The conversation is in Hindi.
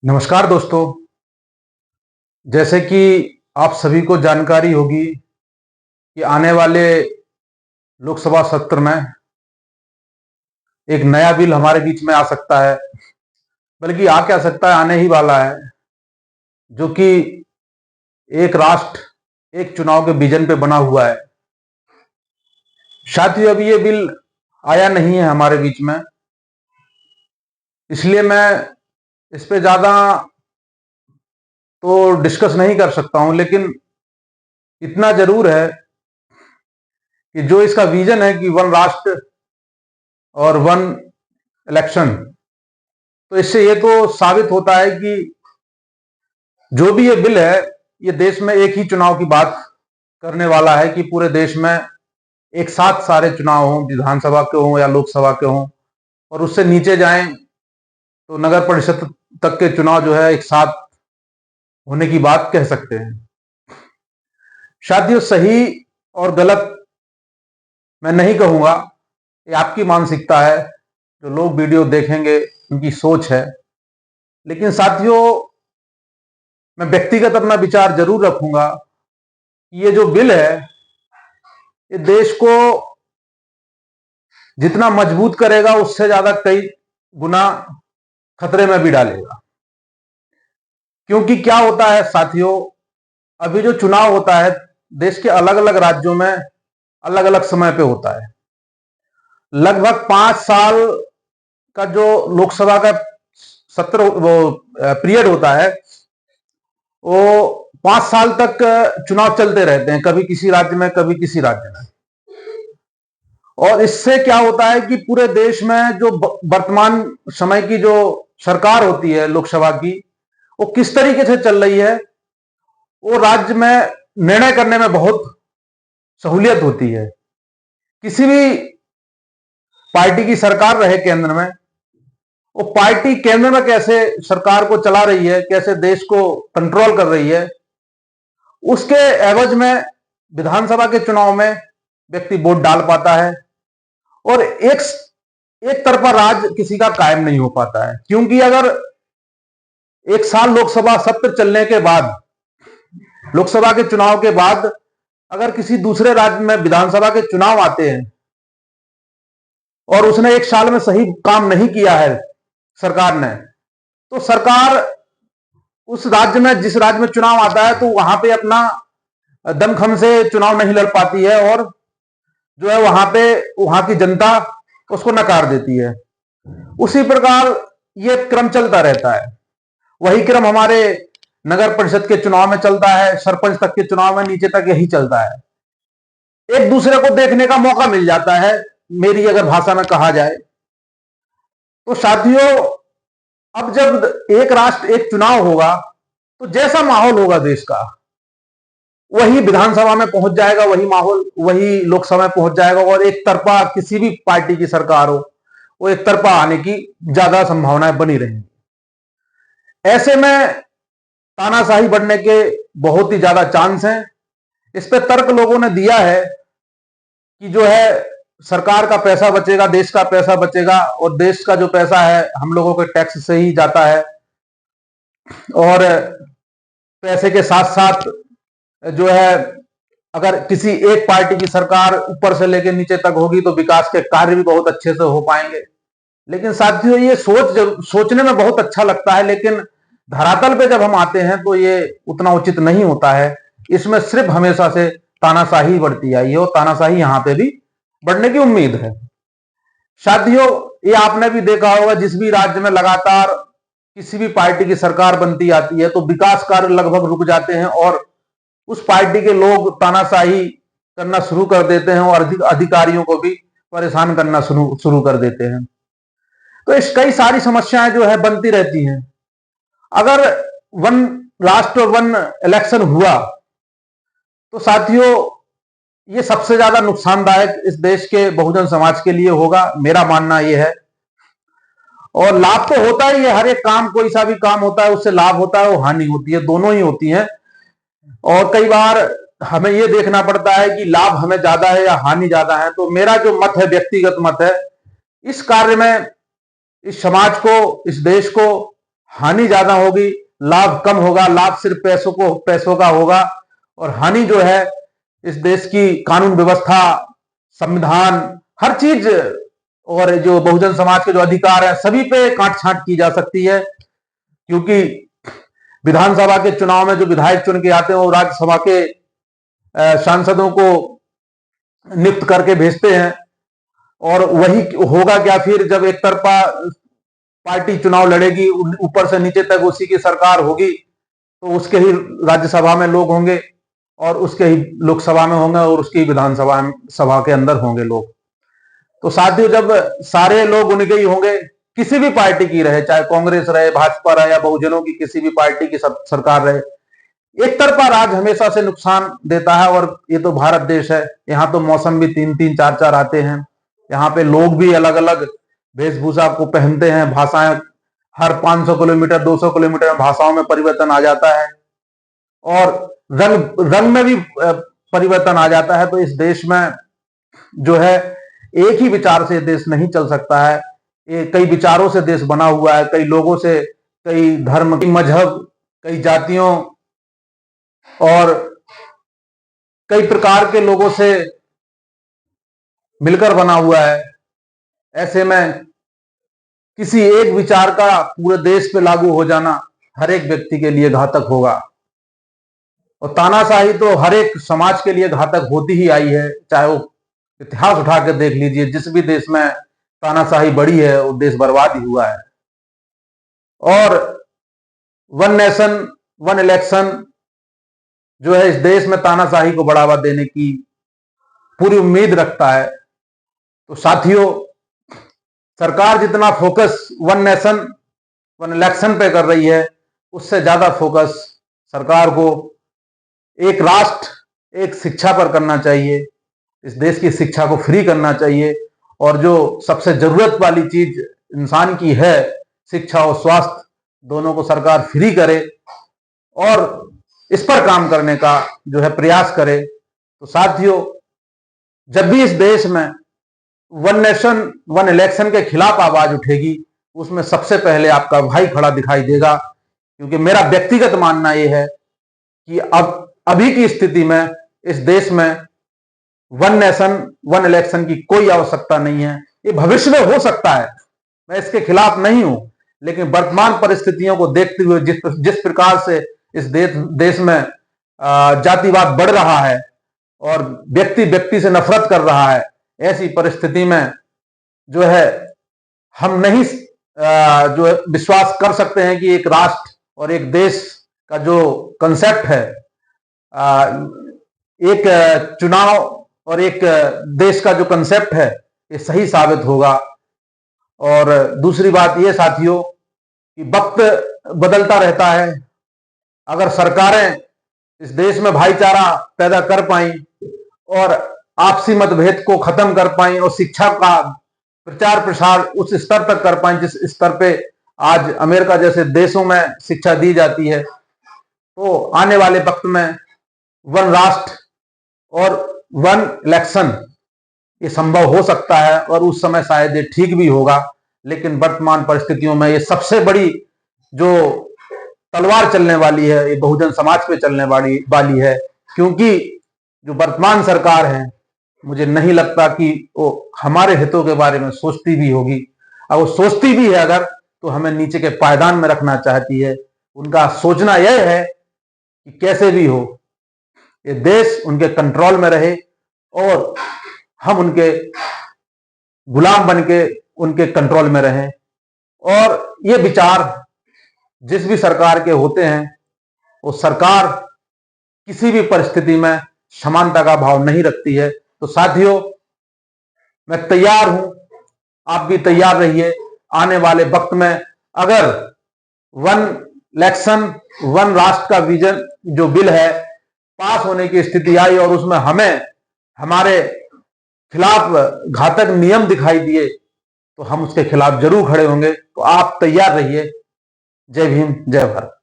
नमस्कार दोस्तों। जैसे कि आप सभी को जानकारी होगी कि आने वाले लोकसभा सत्र में एक नया बिल हमारे बीच में आ सकता है, बल्कि आ क्या सकता है, आने ही वाला है, जो कि एक राष्ट्र एक चुनाव के विजन पे बना हुआ है। शायद ही अभी ये बिल आया नहीं है हमारे बीच में, इसलिए मैं इस पे ज्यादा तो डिस्कस नहीं कर सकता हूं, लेकिन इतना जरूर है कि जो इसका विजन है कि वन राष्ट्र और वन इलेक्शन, तो इससे ये तो साबित होता है कि जो भी ये बिल है, ये देश में एक ही चुनाव की बात करने वाला है कि पूरे देश में एक साथ सारे चुनाव हों, विधानसभा के हों या लोकसभा के हों, और उससे नीचे जाएं तो नगर परिषद तक के चुनाव जो है एक साथ होने की बात कह सकते हैं। शायद ये सही और गलत मैं नहीं कहूंगा, ये आपकी मानसिकता है, जो लोग वीडियो देखेंगे उनकी सोच है, लेकिन साथियों मैं व्यक्तिगत अपना विचार जरूर रखूंगा कि ये जो बिल है ये देश को जितना मजबूत करेगा उससे ज्यादा कई गुना खतरे में भी डालेगा। क्योंकि क्या होता है साथियों, अभी जो चुनाव होता है देश के अलग अलग राज्यों में अलग अलग समय पे होता है। लगभग 5 साल का जो लोकसभा का सत्र वो पीरियड होता है, वो 5 साल तक चुनाव चलते रहते हैं, कभी किसी राज्य में कभी किसी राज्य में। और इससे क्या होता है कि पूरे देश में जो वर्तमान समय की जो सरकार होती है लोकसभा की, वो किस तरीके से चल रही है, वो राज्य में निर्णय करने में बहुत सहूलियत होती है। किसी भी पार्टी की सरकार रहे केंद्र में, वो पार्टी केंद्र में कैसे सरकार को चला रही है, कैसे देश को कंट्रोल कर रही है, उसके एवज में विधानसभा के चुनाव में व्यक्ति वोट डाल पाता है और एक तरफा राज किसी का कायम नहीं हो पाता है। क्योंकि अगर एक साल लोकसभा सत्र चलने के बाद, लोकसभा के चुनाव के बाद अगर किसी दूसरे राज्य में विधानसभा के चुनाव आते हैं और उसने एक साल में सही काम नहीं किया है सरकार ने, तो सरकार उस राज्य में, जिस राज्य में चुनाव आता है, तो वहां पे अपना दमखम से चुनाव नहीं लड़ पाती है और जो है वहां पे वहां की जनता उसको नकार देती है। उसी प्रकार ये क्रम चलता रहता है। वही क्रम हमारे नगर परिषद के चुनाव में चलता है, सरपंच तक के चुनाव में, नीचे तक यही चलता है। एक दूसरे को देखने का मौका मिल जाता है, मेरी अगर भाषा में कहा जाए तो। साथियों, अब जब एक राष्ट्र एक चुनाव होगा तो जैसा माहौल होगा देश का, वही विधानसभा में पहुंच जाएगा, वही माहौल वही लोकसभा में पहुंच जाएगा। और एक तरफा किसी भी पार्टी की सरकार हो, वो एक तरफा आने की ज्यादा संभावनाएं बनी रहेंगी। ऐसे में तानाशाही बढ़ने के बहुत ही ज्यादा चांस हैं। इस पे तर्क लोगों ने दिया है कि जो है सरकार का पैसा बचेगा, देश का पैसा बचेगा, और देश का जो पैसा है हम लोगों के टैक्स से ही जाता है। और पैसे के साथ साथ जो है, अगर किसी एक पार्टी की सरकार ऊपर से लेकर नीचे तक होगी तो विकास के कार्य भी बहुत अच्छे से हो पाएंगे। लेकिन साथियों, ये सोचने में बहुत अच्छा लगता है, लेकिन धरातल पे जब हम आते हैं तो ये उतना उचित नहीं होता है। इसमें सिर्फ हमेशा से तानाशाही बढ़ती आई है और तानाशाही यहां पे भी बढ़ने की उम्मीद है। साथियों, ये आपने भी देखा होगा, जिस भी राज्य में लगातार किसी भी पार्टी की सरकार बनती आती है तो विकास कार्य लगभग रुक जाते हैं और उस पार्टी के लोग तानाशाही करना शुरू कर देते हैं और अधिकारियों को भी परेशान करना शुरू कर देते हैं। तो इस कई सारी समस्याएं जो है बनती रहती हैं। अगर वन राष्ट्र वन इलेक्शन हुआ तो साथियों, ये सबसे ज्यादा नुकसानदायक इस देश के बहुजन समाज के लिए होगा, मेरा मानना यह है। और लाभ तो होता ही है, हर एक काम, कोई सा भी काम होता है उससे लाभ होता है और हानि होती है, दोनों ही होती है। और कई बार हमें यह देखना पड़ता है कि लाभ हमें ज्यादा है या हानि ज्यादा है। तो मेरा जो मत है, व्यक्तिगत मत है, इस कार्य में इस समाज को, इस देश को हानि ज्यादा होगी, लाभ कम होगा। लाभ सिर्फ पैसों का होगा, और हानि जो है इस देश की कानून व्यवस्था, संविधान, हर चीज, और जो बहुजन समाज के जो अधिकार है सभी पे काट छांट की जा सकती है। क्योंकि विधानसभा के चुनाव में जो विधायक चुन के आते हैं वो राज्यसभा के सांसदों को नियुक्त करके भेजते हैं, और वही होगा क्या फिर जब एक तरफा पार्टी चुनाव लड़ेगी, ऊपर से नीचे तक उसी की सरकार होगी, तो उसके ही राज्यसभा में लोग होंगे और उसके ही लोकसभा में होंगे और उसकी सभा के अंदर होंगे लोग। तो साथियों, जब सारे लोग उनके ही होंगे, किसी भी पार्टी की रहे, चाहे कांग्रेस रहे, भाजपा रहे, या बहुजनों की किसी भी पार्टी की सरकार रहे, एक तरफा राज हमेशा से नुकसान देता है। और ये तो भारत देश है, यहाँ तो मौसम भी 3-3, 4-4 आते हैं। यहाँ पे लोग भी अलग अलग वेशभूषा को पहनते हैं, भाषाएं हर 500 किलोमीटर 200 किलोमीटर में भाषाओं में परिवर्तन आ जाता है, और रंग में भी परिवर्तन आ जाता है। तो इस देश में जो है एक ही विचार से देश नहीं चल सकता है। ये कई विचारों से देश बना हुआ है, कई लोगों से, कई धर्म, कई मजहब, कई जातियों और कई प्रकार के लोगों से मिलकर बना हुआ है। ऐसे में किसी एक विचार का पूरे देश पे लागू हो जाना हर एक व्यक्ति के लिए घातक होगा, और तानाशाही तो हर एक समाज के लिए घातक होती ही आई है। चाहे वो इतिहास उठा कर देख लीजिए, जिस भी देश में तानाशाही बढ़ी है वो देश बर्बाद ही हुआ है। और वन नेशन वन इलेक्शन जो है इस देश में तानाशाही को बढ़ावा देने की पूरी उम्मीद रखता है। तो साथियों, सरकार जितना focus one nation one election पे कर रही है, उससे ज्यादा फोकस सरकार को एक राष्ट्र एक शिक्षा पर करना चाहिए। इस देश की शिक्षा को फ्री करना चाहिए, और जो सबसे जरूरत वाली चीज इंसान की है, शिक्षा और स्वास्थ्य, दोनों को सरकार फ्री करे और इस पर काम करने का जो है प्रयास करे। तो साथियों, जब भी इस देश में वन नेशन वन इलेक्शन के खिलाफ आवाज उठेगी, उसमें सबसे पहले आपका भाई खड़ा दिखाई देगा। क्योंकि मेरा व्यक्तिगत मानना यह है कि अब अभी की स्थिति में इस देश में वन नेशन वन इलेक्शन की कोई आवश्यकता नहीं है। ये भविष्य में हो सकता है, मैं इसके खिलाफ नहीं हूं, लेकिन वर्तमान परिस्थितियों को देखते हुए जिस प्रकार से इस देश में जातिवाद बढ़ रहा है और व्यक्ति व्यक्ति से नफरत कर रहा है, ऐसी परिस्थिति में जो है हम नहीं जो है विश्वास कर सकते हैं कि एक राष्ट्र और एक देश का जो कंसेप्ट है, एक चुनाव और एक देश का जो कंसेप्ट है, ये सही साबित होगा। और दूसरी बात ये साथियों कि वक्त बदलता रहता है। अगर सरकारें इस देश में भाईचारा पैदा कर पाई और आपसी मतभेद को खत्म कर पाई और शिक्षा का प्रचार प्रसार उस स्तर तक कर पाए जिस स्तर पे आज अमेरिका जैसे देशों में शिक्षा दी जाती है, तो आने वाले वक्त में वन राष्ट्र और वन इलेक्शन ये संभव हो सकता है, और उस समय शायद ये ठीक भी होगा। लेकिन वर्तमान परिस्थितियों में ये सबसे बड़ी जो तलवार चलने वाली है, ये बहुजन समाज पे चलने वाली है। क्योंकि जो वर्तमान सरकार है, मुझे नहीं लगता कि वो हमारे हितों के बारे में सोचती भी होगी। अगर वो सोचती भी है अगर, तो हमें नीचे के पायदान में रखना चाहती है। उनका सोचना यह है कि कैसे भी हो ये देश उनके कंट्रोल में रहे और हम उनके गुलाम बन के उनके कंट्रोल में रहें। और ये विचार जिस भी सरकार के होते हैं, वो सरकार किसी भी परिस्थिति में समानता का भाव नहीं रखती है। तो साथियों, मैं तैयार हूं, आप भी तैयार रहिए। आने वाले वक्त में अगर वन इलेक्शन वन राष्ट्र का विजन जो बिल है पास होने की स्थिति आई और उसमें हमें हमारे खिलाफ घातक नियम दिखाई दिए, तो हम उसके खिलाफ जरूर खड़े होंगे। तो आप तैयार रहिए। जय भीम, जय भारत।